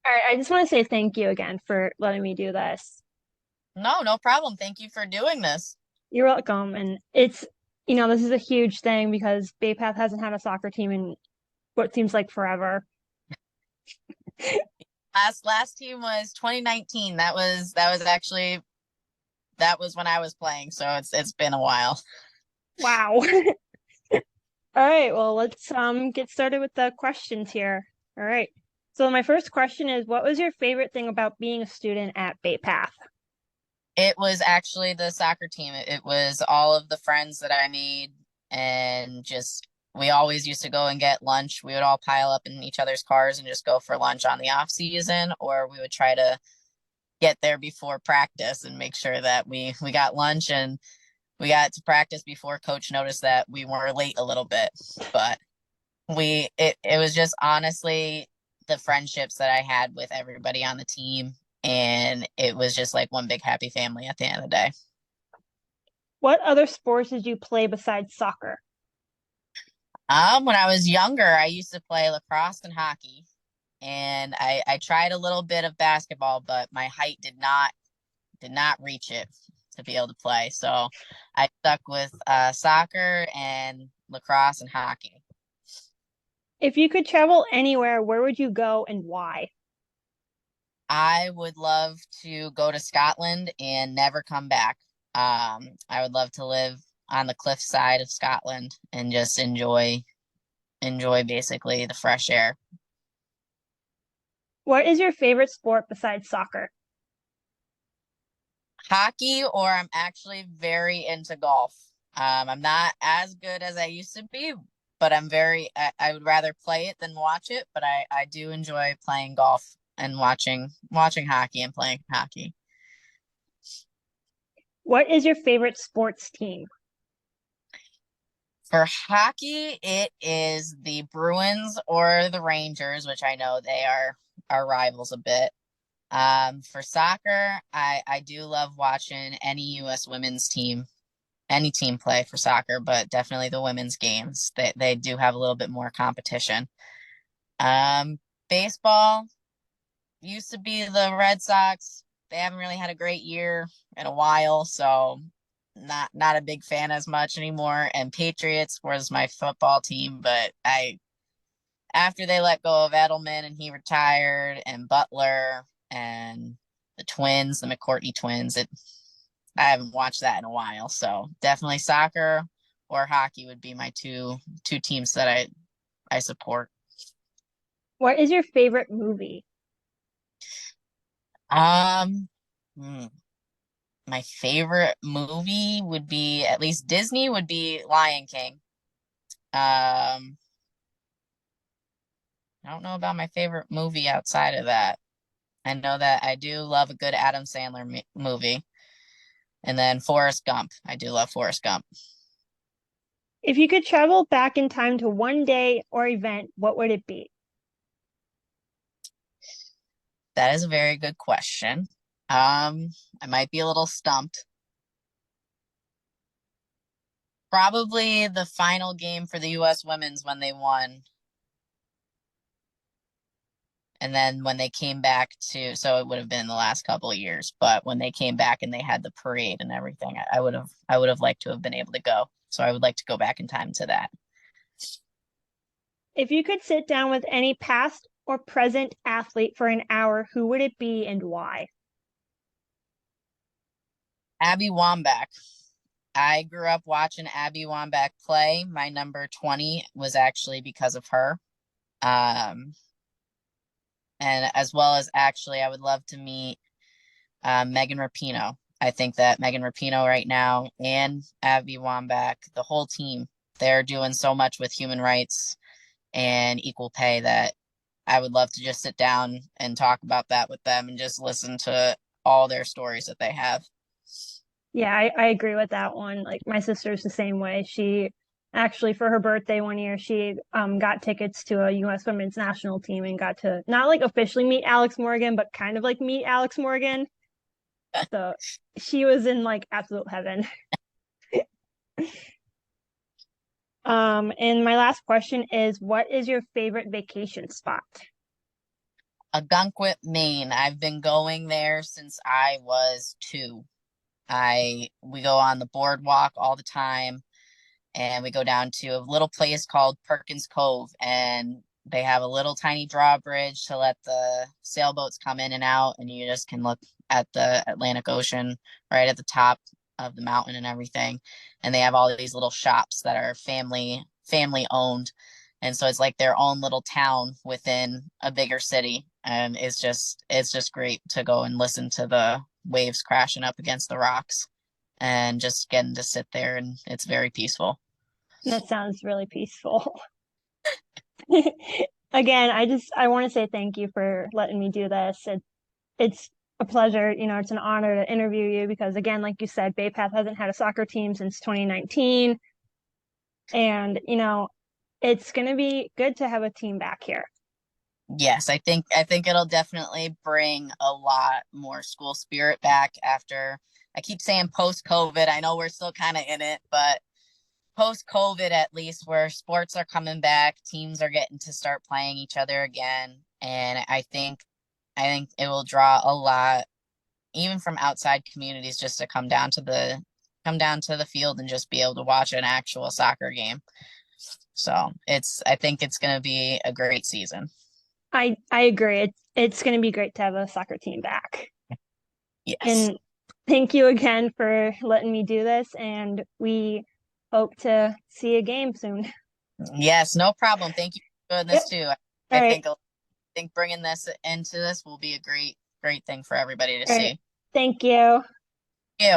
All right, I just want to say thank you again for letting me do this. No, no problem. Thank you for doing this. You're welcome. And this is a huge thing because Bay Path hasn't had a soccer team in what seems like forever. Last team was 2019. That was when I was playing, so it's been a while. Wow. All right, well, let's get started with the questions here. All right. So my first question is, what was your favorite thing about being a student at Bay Path? It was actually the soccer team. It was all of the friends that I made, and just we always used to go and get lunch. We would all pile up in each other's cars and just go for lunch on the off season, or we would try to get there before practice and make sure that we got lunch and we got to practice before coach noticed that we were late a little bit. But it was just honestly the friendships that I had with everybody on the team, and it was just like one big happy family at the end of the day. What other sports did you play besides soccer? When I was younger, I used to play lacrosse and hockey, and I tried a little bit of basketball, but my height did not reach it to be able to play. So I stuck with soccer and lacrosse and hockey. If you could travel anywhere, where would you go and why? I would love to go to Scotland and never come back. I would love to live on the cliff side of Scotland and just enjoy basically the fresh air. What is your favorite sport besides soccer? Hockey, or I'm actually very into golf. I'm not as good as I used to be, but I would rather play it than watch it, but I do enjoy playing golf and watching hockey and playing hockey. What is your favorite sports team? For hockey, it is the Bruins or the Rangers, which I know they are our rivals a bit. For soccer, I do love watching any U.S. women's team, any team play for soccer, but definitely the women's games. They do have a little bit more competition. Um, Baseball used to be the Red Sox. They haven't really had a great year in a while, so not a big fan as much anymore. And Patriots was my football team, but I after they let go of Edelman and he retired and Butler and the twins, the McCourtney twins, I haven't watched that in a while. So definitely soccer or hockey would be my two teams that I support. What is your favorite movie? Um, hmm, my favorite movie would be, at least Disney, would be Lion King. Um, I don't know about my favorite movie outside of that. I know that I do love a good Adam Sandler movie. And then Forrest Gump. I do love Forrest Gump. If you could travel back in time to one day or event, what would it be? That is a very good question. I might be a little stumped. Probably the final game for the US women's when they won. And then when they came back to, so it would have been the last couple of years, but when they came back and they had the parade and everything, I would have liked to have been able to go. So I would like to go back in time to that. If you could sit down with any past or present athlete for an hour, who would it be and why? Abby Wambach. I grew up watching Abby Wambach play. My number 20 was actually because of her. Um, and as well as, actually, I would love to meet Megan Rapinoe. I think that Megan Rapinoe right now and Abby Wambach, the whole team, they're doing so much with human rights and equal pay that I would love to just sit down and talk about that with them and just listen to all their stories that they have. Yeah, I agree with that one. Like my sister's the same way. She actually for her birthday one year, she got tickets to a US women's national team and got to not like officially meet Alex Morgan, but kind of like meet Alex Morgan. So she was in like absolute heaven. And my last question is, what is your favorite vacation spot? Algonquin, Maine. I've been going there since I was 2. I we go on the boardwalk all the time, and we go down to a little place called Perkins Cove, and they have a little tiny drawbridge to let the sailboats come in and out, and you just can look at the Atlantic Ocean right at the top of the mountain and everything. And they have all these little shops that are family owned. And so it's like their own little town within a bigger city. And it's just great to go and listen to the waves crashing up against the rocks and just getting to sit there, and it's very peaceful. That sounds really peaceful. Again, I want to say thank you for letting me do this. It's a pleasure, it's an honor to interview you because again, like you said, Bay Path hasn't had a soccer team since 2019. And, it's going to be good to have a team back here. Yes, I think it'll definitely bring a lot more school spirit back after, I keep saying post COVID. I know we're still kind of in it, but post COVID at least, where sports are coming back, teams are getting to start playing each other again, and I think it will draw a lot even from outside communities just to come down to the field and just be able to watch an actual soccer game. So, I think it's going to be a great season. I agree. It's going to be great to have a soccer team back. Yes. And thank you again for letting me do this. And we hope to see a game soon. Yes, no problem. Thank you for doing Yep. this too. All I right. think bringing this into this will be a great thing for everybody to All right. see. Thank you.